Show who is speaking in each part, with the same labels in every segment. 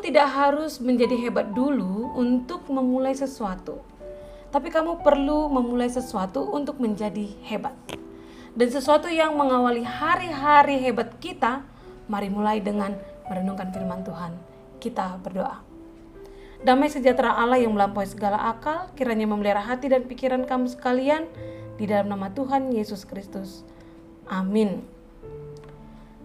Speaker 1: tidak harus menjadi hebat dulu untuk memulai sesuatu. Tapi kamu perlu memulai sesuatu untuk menjadi hebat. Dan sesuatu yang mengawali hari-hari hebat kita, mari mulai dengan merenungkan firman Tuhan. Kita berdoa. Damai sejahtera Allah yang melampaui segala akal, kiranya memelihara hati dan pikiran kamu sekalian di dalam nama Tuhan Yesus Kristus. Amin.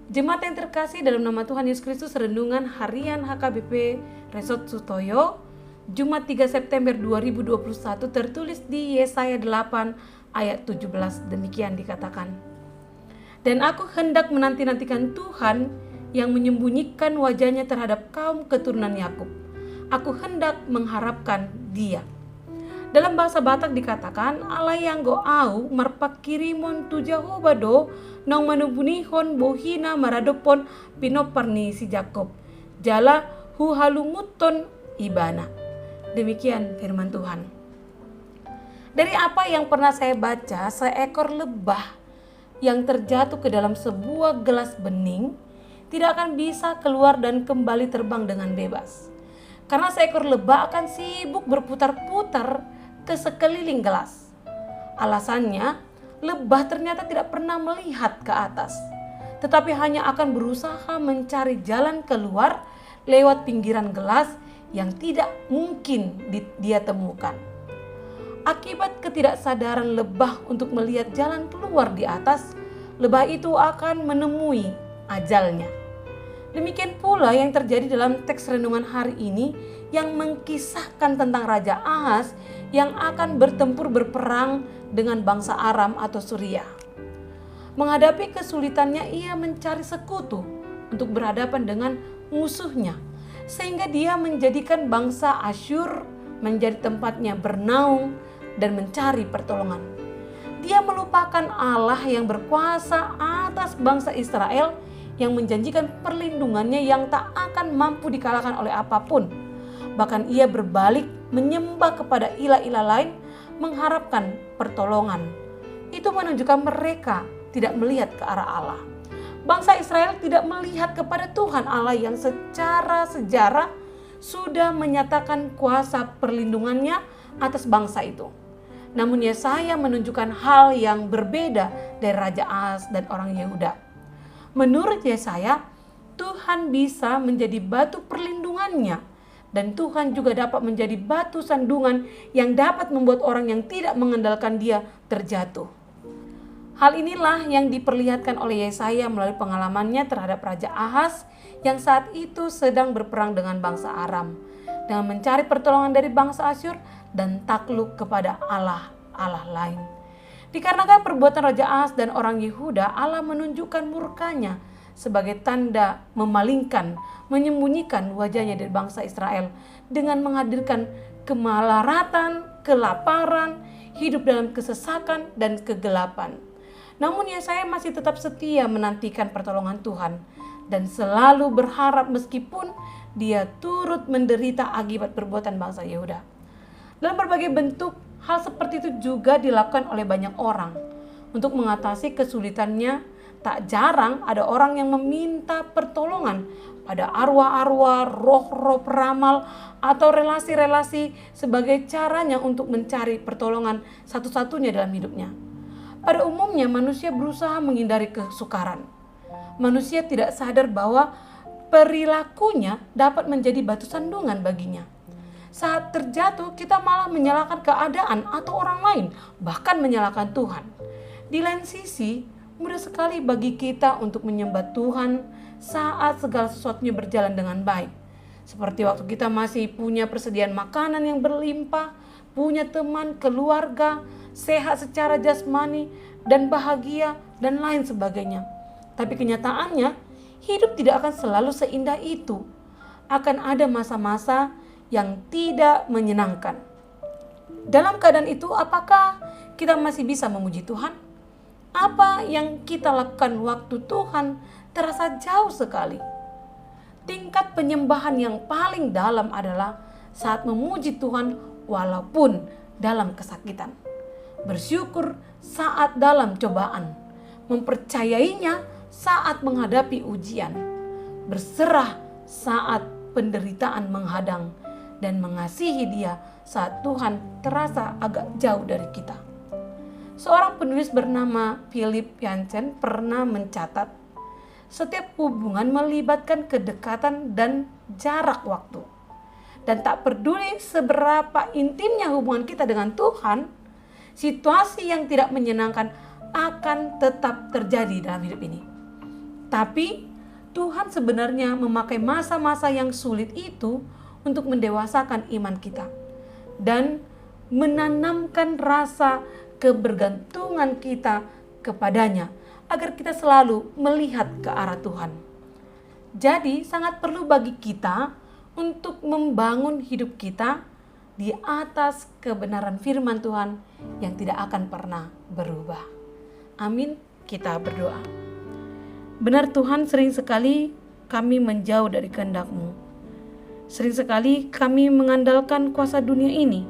Speaker 1: Jemaat yang terkasih, dalam nama Tuhan Yesus Kristus, renungan harian HKBP Resort Sutoyo, Jumat 3 September 2021 tertulis di Yesaya 8 ayat 17. Demikian dikatakan. Dan aku hendak menanti-nantikan Tuhan yang menyembunyikan wajahnya terhadap kaum keturunan Yakub. Aku hendak mengharapkan Dia. Dalam bahasa Batak dikatakan, Allah yang goau marpakirimon tu Jehovah do nang manubunihon bohina maradopon pinoparni si Jakob. Jala huhalumuton ibana. Demikian firman Tuhan. Dari apa yang pernah saya baca, seekor lebah yang terjatuh ke dalam sebuah gelas bening tidak akan bisa keluar dan kembali terbang dengan bebas. Karena seekor lebah akan sibuk berputar-putar ke sekeliling gelas. Alasannya, lebah ternyata tidak pernah melihat ke atas, tetapi hanya akan berusaha mencari jalan keluar lewat pinggiran gelas yang tidak mungkin dia temukan. Akibat ketidaksadaran lebah untuk melihat jalan keluar di atas, lebah itu akan menemui ajalnya. Demikian pula yang terjadi dalam teks renungan hari ini yang mengkisahkan tentang Raja Ahaz yang akan berperang dengan bangsa Aram atau Suriah. Menghadapi kesulitannya, ia mencari sekutu untuk berhadapan dengan musuhnya, sehingga dia menjadikan bangsa Asyur menjadi tempatnya bernaung dan mencari pertolongan. Dia melupakan Allah yang berkuasa atas bangsa Israel yang menjanjikan perlindungannya yang tak akan mampu dikalahkan oleh apapun. Bahkan ia berbalik menyembah kepada ilah-ilah lain, mengharapkan pertolongan. Itu menunjukkan mereka tidak melihat ke arah Allah. Bangsa Israel tidak melihat kepada Tuhan Allah yang secara sejarah sudah menyatakan kuasa perlindungannya atas bangsa itu. Namun Yesaya menunjukkan hal yang berbeda dari Raja Ahaz dan orang Yehuda. Menurut Yesaya, Tuhan bisa menjadi batu perlindungannya, dan Tuhan juga dapat menjadi batu sandungan yang dapat membuat orang yang tidak mengandalkan Dia terjatuh. Hal inilah yang diperlihatkan oleh Yesaya melalui pengalamannya terhadap Raja Ahaz yang saat itu sedang berperang dengan bangsa Aram, dengan mencari pertolongan dari bangsa Asyur dan takluk kepada Allah lain. Dikarenakan perbuatan Raja Ahaz dan orang Yehuda, Allah menunjukkan murkanya sebagai tanda memalingkan, menyembunyikan wajahnya dari bangsa Israel dengan menghadirkan kemelaratan, kelaparan, hidup dalam kesesakan dan kegelapan. Namun Yesaya masih tetap setia menantikan pertolongan Tuhan dan selalu berharap meskipun dia turut menderita akibat perbuatan bangsa Yehuda. Dalam berbagai bentuk, hal seperti itu juga dilakukan oleh banyak orang. Untuk mengatasi kesulitannya, tak jarang ada orang yang meminta pertolongan pada arwah-arwah, roh-roh peramal, atau relasi-relasi sebagai caranya untuk mencari pertolongan satu-satunya dalam hidupnya. Pada umumnya manusia berusaha menghindari kesukaran. Manusia tidak sadar bahwa perilakunya dapat menjadi batu sandungan baginya. Saat terjatuh, kita malah menyalahkan keadaan atau orang lain, bahkan menyalahkan Tuhan. Di lain sisi, mudah sekali bagi kita untuk menyembah Tuhan saat segala sesuatunya berjalan dengan baik. Seperti waktu kita masih punya persediaan makanan yang berlimpah, punya teman, keluarga, sehat secara jasmani, dan bahagia, dan lain sebagainya. Tapi kenyataannya, hidup tidak akan selalu seindah itu. Akan ada masa-masa yang tidak menyenangkan. Dalam keadaan itu, apakah kita masih bisa memuji Tuhan? Apa yang kita lakukan waktu Tuhan terasa jauh sekali? Tingkat penyembahan yang paling dalam adalah saat memuji Tuhan walaupun dalam kesakitan. Bersyukur saat dalam cobaan. Mempercayainya saat menghadapi ujian. Berserah saat penderitaan menghadang dan mengasihi dia saat Tuhan terasa agak jauh dari kita. Seorang penulis bernama Philip Yancey pernah mencatat, setiap hubungan melibatkan kedekatan dan jarak waktu. Dan tak peduli seberapa intimnya hubungan kita dengan Tuhan, situasi yang tidak menyenangkan akan tetap terjadi dalam hidup ini. Tapi Tuhan sebenarnya memakai masa-masa yang sulit itu untuk mendewasakan iman kita dan menanamkan rasa kebergantungan kita kepadanya agar kita selalu melihat ke arah Tuhan. Jadi sangat perlu bagi kita untuk membangun hidup kita di atas kebenaran firman Tuhan yang tidak akan pernah berubah. Amin. Kita berdoa. Benar Tuhan, sering sekali kami menjauh dari kehendak-Mu. Sering sekali kami mengandalkan kuasa dunia ini.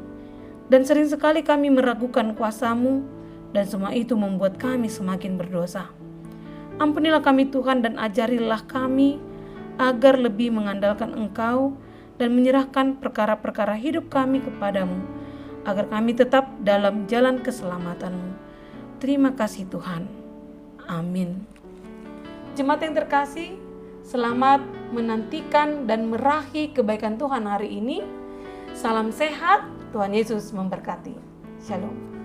Speaker 1: Dan sering sekali kami meragukan kuasa-Mu. Dan semua itu membuat kami semakin berdosa. Ampunilah kami Tuhan dan ajarilah kami agar lebih mengandalkan Engkau dan menyerahkan perkara-perkara hidup kami kepadamu, agar kami tetap dalam jalan keselamatan-Mu. Terima kasih Tuhan. Amin. Jemaat yang terkasih, selamat menantikan dan meraih kebaikan Tuhan hari ini. Salam sehat, Tuhan Yesus memberkati. Shalom.